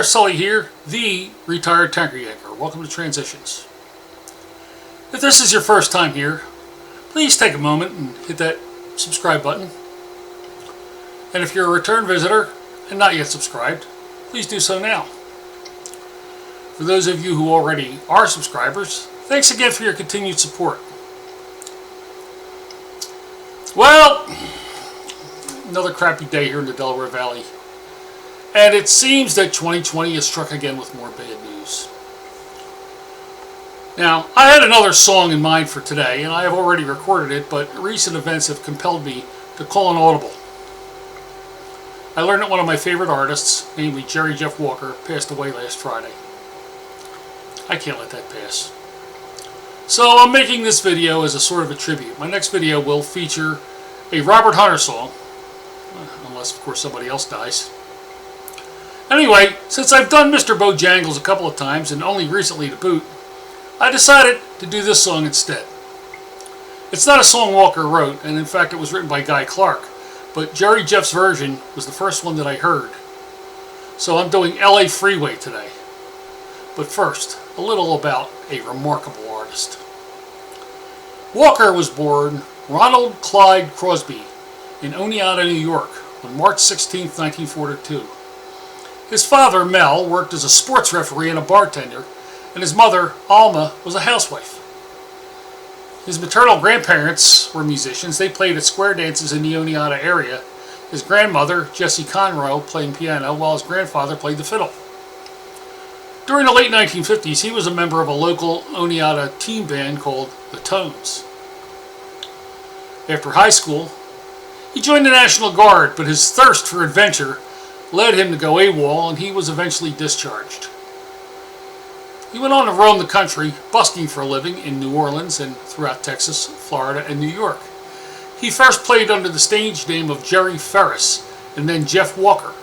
there, Sully here, the retired tanker yanker. Welcome to Transitions. If this is your first time here, please take a moment and hit that subscribe button. And if you're a return visitor and not yet subscribed, please do so now. For those of you who already are subscribers, thanks again for your continued support. Well, another crappy day here in the Delaware Valley. And it seems that 2020 has struck again with more bad news. Now, I had another song in mind for today, and I have already recorded it, but recent events have compelled me to call an audible. I learned that one of my favorite artists, namely Jerry Jeff Walker, passed away last Friday. I can't let that pass. So I'm making this video as a sort of a tribute. My next video will feature a Robert Hunter song, unless of course somebody else dies. Anyway, since I've done Mr. Bojangles a couple of times, and only recently to boot, I decided to do this song instead. It's not a song Walker wrote, and in fact it was written by Guy Clark, but Jerry Jeff's version was the first one that I heard. So I'm doing LA Freeway today. But first, a little about a remarkable artist. Walker was born Ronald Clyde Crosby in Oneonta, New York on March 16, 1942. His father, Mel, worked as a sports referee and a bartender, and his mother, Alma, was a housewife. His maternal grandparents were musicians. They played at square dances in the Oneonta area. His grandmother, Jessie Conroe, playing piano, while his grandfather played the fiddle. During the late 1950s, he was a member of a local Oneonta teen band called the Tones. After high school, he joined the National Guard, but his thirst for adventure led him to go AWOL, and he was eventually discharged. He went on to roam the country, busking for a living in New Orleans and throughout Texas, Florida, and New York. He first played under the stage name of Jerry Ferris and then Jeff Walker,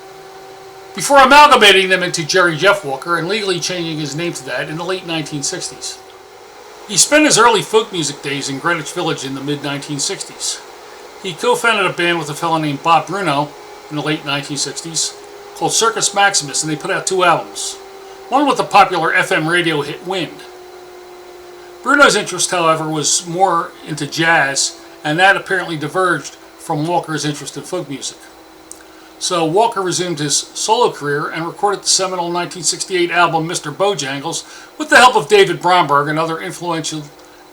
before amalgamating them into Jerry Jeff Walker and legally changing his name to that in the late 1960s. He spent his early folk music days in Greenwich Village in the mid-1960s. He co-founded a band with a fellow named Bob Bruno in the late 1960s called Circus Maximus, and they put out 2 albums. One with the popular FM radio hit Wind. Bruno's interest, however, was more into jazz, and that apparently diverged from Walker's interest in folk music. So Walker resumed his solo career and recorded the seminal 1968 album Mr. Bojangles with the help of David Bromberg and other influential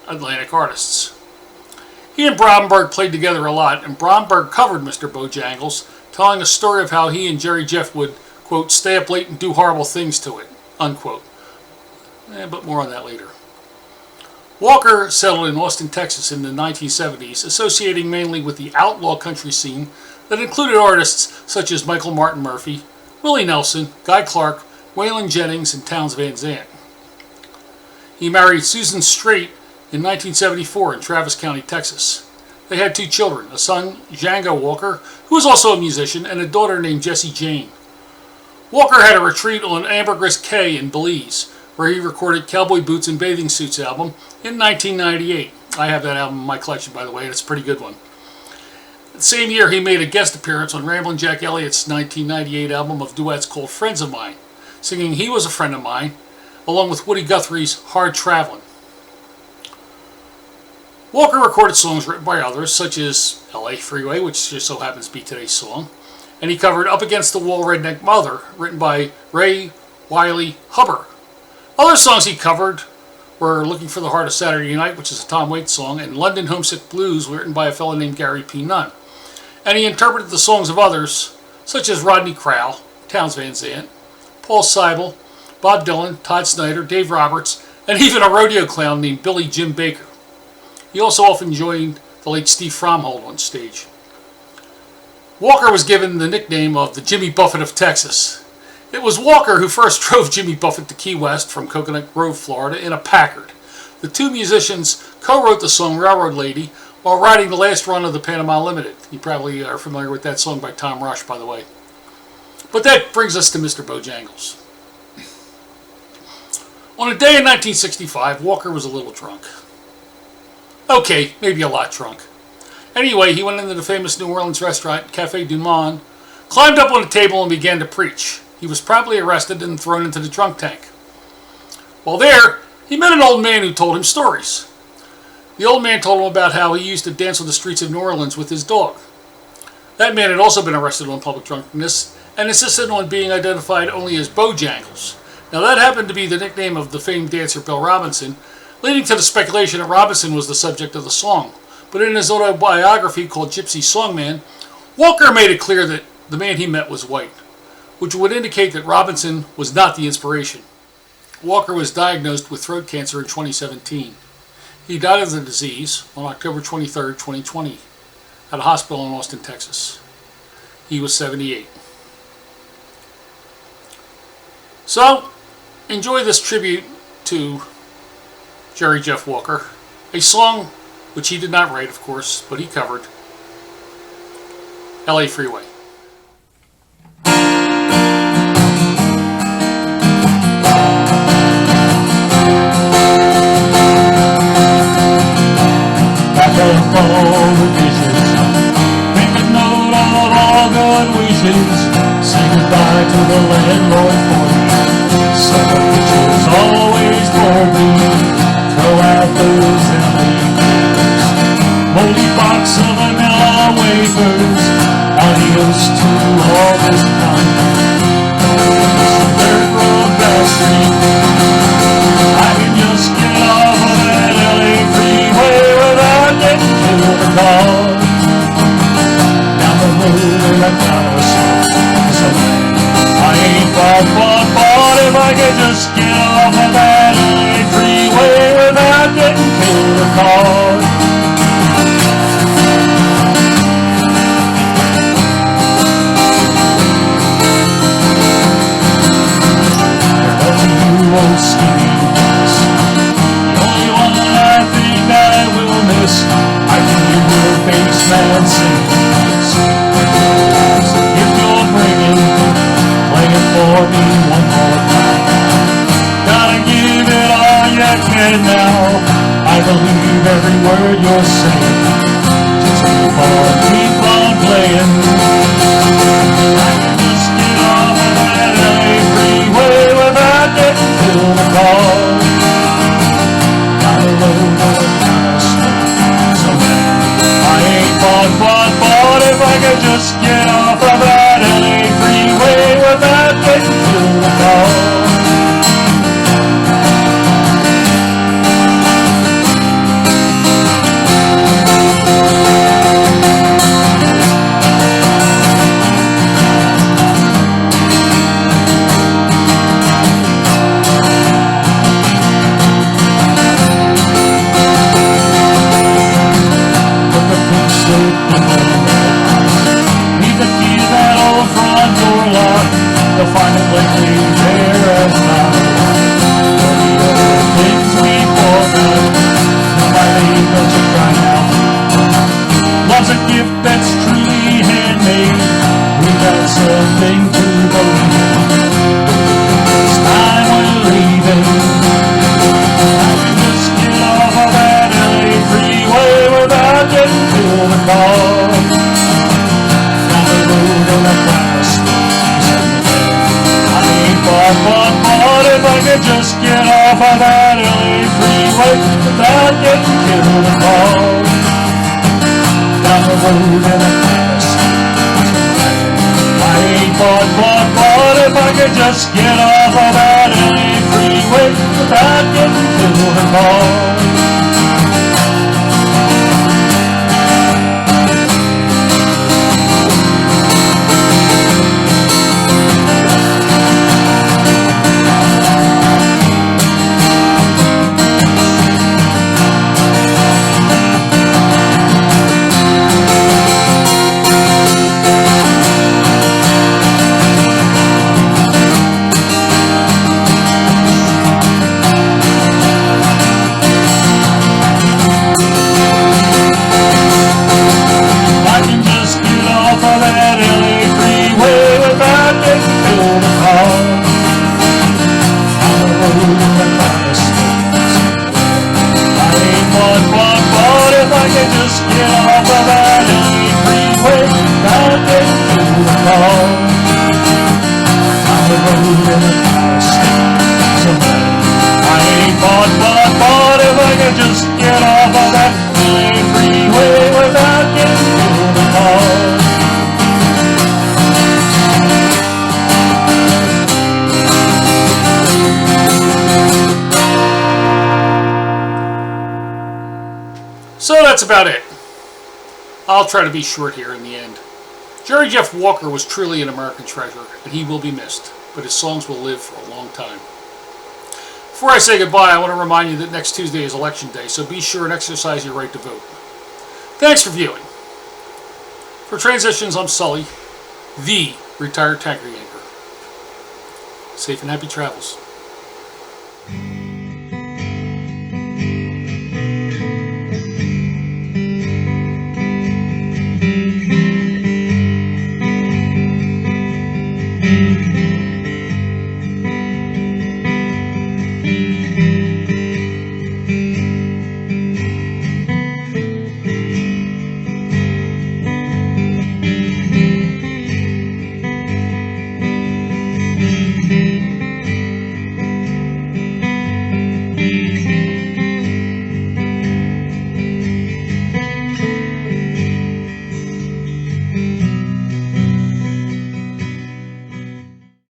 Atlantic artists. He and Bromberg played together a lot, and Bromberg covered Mr. Bojangles, telling a story of how he and Jerry Jeff would, quote, stay up late and do horrible things to it, unquote. But more on that later. Walker settled in Austin, Texas in the 1970s, associating mainly with the outlaw country scene that included artists such as Michael Martin Murphey, Willie Nelson, Guy Clark, Waylon Jennings, and Townes Van Zandt. He married Susan Straight in 1974 in Travis County, Texas. They had 2 children, a son, Django Walker, who was also a musician, and a daughter named Jessie Jane. Walker had a retreat on Ambergris Cay in Belize, where he recorded Cowboy Boots and Bathing Suits album in 1998. I have that album in my collection, by the way, and it's a pretty good one. The same year, he made a guest appearance on Ramblin' Jack Elliott's 1998 album of duets called Friends of Mine, singing He Was a Friend of Mine, along with Woody Guthrie's Hard Travelin'. Walker recorded songs written by others, such as LA Freeway, which just so happens to be today's song, and he covered Up Against the Wall Redneck Mother, written by Ray Wiley Hubbard. Other songs he covered were Looking for the Heart of Saturday Night, which is a Tom Waits song, and London Homesick Blues, written by a fellow named Gary P. Nunn. And he interpreted the songs of others, such as Rodney Crowell, Townes Van Zandt, Paul Seibel, Bob Dylan, Todd Snyder, Dave Roberts, and even a rodeo clown named Billy Jim Baker. He also often joined the late Steve Fromhold on stage. Walker was given the nickname of the Jimmy Buffett of Texas. It was Walker who first drove Jimmy Buffett to Key West from Coconut Grove, Florida in a Packard. The 2 musicians co-wrote the song Railroad Lady while riding the last run of the Panama Limited. You probably are familiar with that song by Tom Rush, by the way. But that brings us to Mr. Bojangles. On a day in 1965, Walker was a little drunk. Okay, maybe a lot drunk. Anyway, he went into the famous New Orleans restaurant, Café du Monde, climbed up on a table and began to preach. He was promptly arrested and thrown into the drunk tank. While there, he met an old man who told him stories. The old man told him about how he used to dance on the streets of New Orleans with his dog. That man had also been arrested on public drunkenness and insisted on being identified only as Bojangles. Now that happened to be the nickname of the famed dancer Bill Robinson, leading to the speculation that Robinson was the subject of the song. But in his autobiography called Gypsy Songman, Walker made it clear that the man he met was white, which would indicate that Robinson was not the inspiration. Walker was diagnosed with throat cancer in 2017. He died of the disease on October 23, 2020, at a hospital in Austin, Texas. He was 78. So, enjoy this tribute to Jerry Jeff Walker, a song which he did not write, of course, but he covered, LA Freeway. All the dishes, make a note of all good wishes, say goodbye to the landlord for me, some pictures always for me, throw out those empty papers, moldy box of vanilla wafers, adios to all this time, dirt road Bell Street, I can just get off of that LA freeway without getting killed or caught. Down the road and I gotta stop. So I ain't bought if I could just get off of that LA freeway without getting killed or caught. Old skinny boots. The only one I think I will miss, I can hear your bass man sing. So if you're bringing, play it for me one more time. Gotta give it all you can now. I believe every word you're saying. Just keep on playing. I can just get off of that LA freeway without getting killed or caught. Down the road of a kind of smoke. So I ain't bought if I could just get off of that LA freeway without getting killed or caught. Need to key to that old front door lock. They'll find it likely there as not a lot. All the other things we forgot. Now my lady, don't you cry now. Love's a gift that's truly handmade. We got something to believe in. It's time we're leaving. I can just get off of that LA freeway without getting killed or caught. Down the road and I promise I ain't bought if I could just get off of that LA freeway without getting killed or caught. Down the road and I promise I ain't bought if I could just get off of that LA freeway without getting killed or caught. just get off of that freeway without getting pulled apart. So that's about it. I'll try to be short here in the end. Jerry Jeff Walker was truly an American treasure, and he will be missed, but his songs will live for a long time. Before I say goodbye, I want to remind you that next Tuesday is Election Day, so be sure and exercise your right to vote. Thanks for viewing. For Transitions, I'm Sully, the retired tanker yanker. Safe and happy travels.